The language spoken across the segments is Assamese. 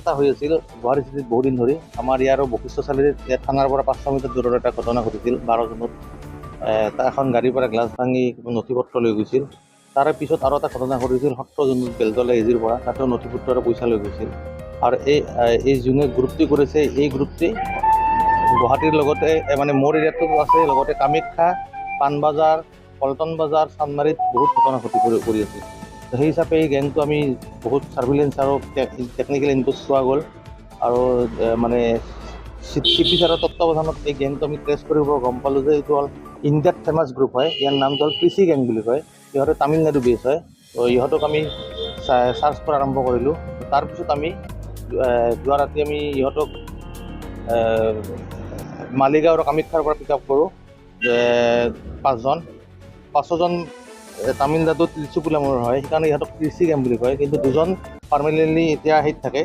এটা হৈ আছিল গুৱাহাটী চিটিত বহুদিন ধৰি। আমাৰ ইয়াৰ বশিষ্ঠ চাৰিআলিত ইয়াত থানাৰ পৰা 500 মিটাৰ দূৰত এটা ঘটনা ঘটিছিল 12 জুনত। এখন গাড়ীৰ পৰা গ্লাছ ভাঙি নথি পত্ৰ লৈ গৈছিল। তাৰে পিছত আৰু এটা ঘটনা ঘটিছিল 17 জুনত বেলতলা এজিৰ পৰা, তাতেও নথি পত্ৰ আৰু পইচা লৈ গৈছিল। আৰু এই যোনে গ্ৰুপটি কৰিছে, এই গ্ৰুপটি গুৱাহাটীৰ লগতে মানে মোৰ এৰিয়াতো আছে, লগতে কামাখ্যা, পাণবজাৰ, পল্টন বজাৰ, চান্দমাৰীত বহুত ঘটনা কৰি আছে। সেই হিচাপে এই গেংটো আমি বহুত ছাৰ্ভিলেঞ্চ আৰু টেকনিকেল ইনপুট চোৱা গ'ল। আৰু মানে চিপি ছাৰৰ তত্ত্বাৱধানত এই গেংটো আমি ট্ৰেছ কৰিব গম পালোঁ যে এইটো হ'ল ইণ্ডিয়াত ফেমাছ গ্ৰুপ হয়। ইয়াৰ নামটো হ'ল কৃষি গেং বুলি কয়। ইহঁতে তামিলনাডু বেছ হয়। তো ইহঁতক আমি চাৰ্চ কৰা আৰম্ভ কৰিলোঁ। তাৰপিছত আমি যোৱা ৰাতি আমি ইহঁতক মালিগাঁও আৰু কামাখ্যাৰ পৰা পিক আপ কৰোঁ। 5জন তামিলনাডুত ত্ৰিচুকুলামৰ হয়, সেইকাৰণে ইহঁতক কৃষি গেম বুলি কয়। কিন্তু 2জন পাৰ্মানেণ্টলি এতিয়া হেৰিত থাকে,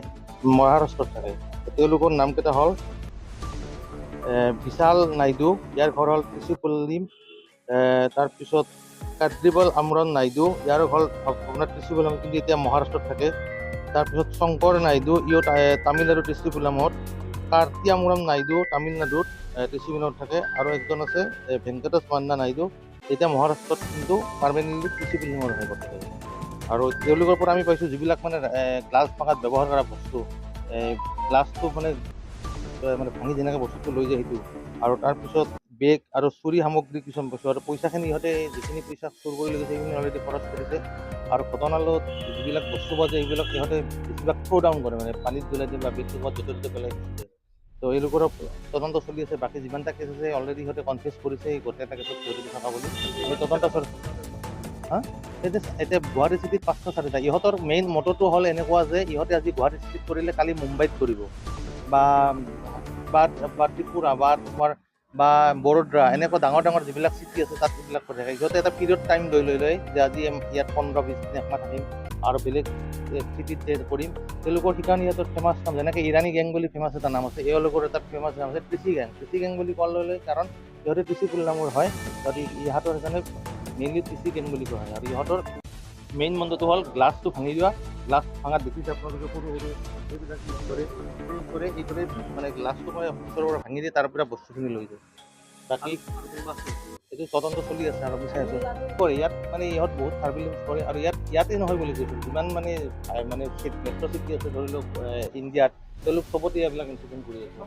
মহাৰাষ্ট্ৰত থাকে। তেওঁলোকৰ নামকেইটা হ'ল বিশাল নাইডু, ইয়াৰ ঘৰ হ'ল ত্ৰিচুকুলিম। তাৰপিছত কাদ্ৰিবল আমৰণ নাইডু, ইয়াৰ ঘৰ আপোনাৰ ত্ৰিচুকুলাম, কিন্তু এতিয়া মহাৰাষ্ট্ৰত থাকে। তাৰপিছত শংকৰ নাইডু, ইও তামিলনাডু ত্ৰিচুকুলামত। কাৰ্তিয়ামুৰম নাইডু তামিলনাডুত ত্ৰিচুকুলামত থাকে। আৰু একজন আছে ভেংকটেশ মান্না নাইডু, এতিয়া মহাৰাষ্ট্ৰত কিন্তু পাৰ্মানেণ্টলি ত্ৰিচুকুলামৰ হৈ থাকে। আৰু তেওঁলোকৰ পৰা আমি পাইছোঁ যিবিলাক মানে গ্লাছ ভাঙাত ব্যৱহাৰ কৰা বস্তু, গ্লাছটো মানে ভাঙি যেনেকৈ বস্তুটো লৈ যায় সেইটো। আৰু তাৰপিছত বেগ আৰু চুৰি সামগ্ৰী কিছুমান বস্তু, আৰু পইচাখিনি ইহঁতে যিখিনি পইচা চুৰ কৰি লৈ গৈছে সেইখিনি অলৰেডি খৰচ কৰিছে। আৰু ঘটনালত যিবিলাক বস্তু পোৱা যায় সেইবিলাক ইহঁতে বেছিভাগ থ্ৰ' ডাউন কৰে, মানে পানীত জ্বলাই দিয়ে বা বেগটো ক'ৰবাত য'তে ত'তে পেলাই দিছে। তো এইলোকৰ তদন্ত চলি আছে। বাকী যিমানটা কেছ আছে অলৰেডি ইহঁতে কনফেছ কৰিছে এই গোটেইটা কেছত জড়িত থকা বুলি। এই তদন্ত এতিয়া গুৱাহাটী চিটিত 504টা। ইহঁতৰ মেইন মটটো হ'ল এনেকুৱা যে ইহঁতে আজি গুৱাহাটী চিটিত কৰিলে কালি মুম্বাইত কৰিব, বা ত্ৰিপুৰা বা তোমাৰ বা বৰোদ্ৰা, এনেকুৱা ডাঙৰ ডাঙৰ যিবিলাক চিটি আছে তাত এইবিলাক কৰি থাকে। ইহঁতে এটা পিৰিয়ড টাইম লৈ লয় যে আজি ইয়াত 15-20 দিন একমাহ থাকিম আৰু বেলেগ চিটিত কৰিম। তেওঁলোকৰ সেইকাৰণে ইহঁতৰ ফেমাছ নাম, যেনেকৈ ইৰাণী গেং বুলি ফেমাছ এটা নাম আছে, এওঁলোকৰ এটা ফেমাছ নাম আছে কৃষি গেং। কৃষি গেং বুলি কোৱা লগে কাৰণ ইহঁতে ত্ৰিচুকুলামৰ হয়, ইহঁতৰ সেইকাৰণে মেইনলি কৃষি গেং বুলি কোৱা হয়। আৰু ইহঁতৰ মেইন মন্ত্ৰটো হ'ল গ্লাছটো ভাঙি যোৱা। গ্লাছ ভাঙাত দেখিছে আপোনালোকে সৰু সৰু এইবিলাক কৰে মানে গ্লাছটো মানে ওচৰৰ পৰা ভাঙি দিয়ে, তাৰ পৰা বস্তুখিনি লৈ যায়। বাকী এইটো তদন্ত চলি আছে আৰু আমি চাই আছোঁ। ইয়াত মানে ইহঁত বহুত ছাৰ্ভিলেঞ্চ কৰে। আৰু ইয়াতে নহয় বুলি কৈছোঁ, যিমান মানে মেট্ৰ' চিটি আছে ধৰি লওক ইণ্ডিয়াত, তেওঁলোক চবতে এইবিলাক ইনচিডেণ্ট কৰি আছে।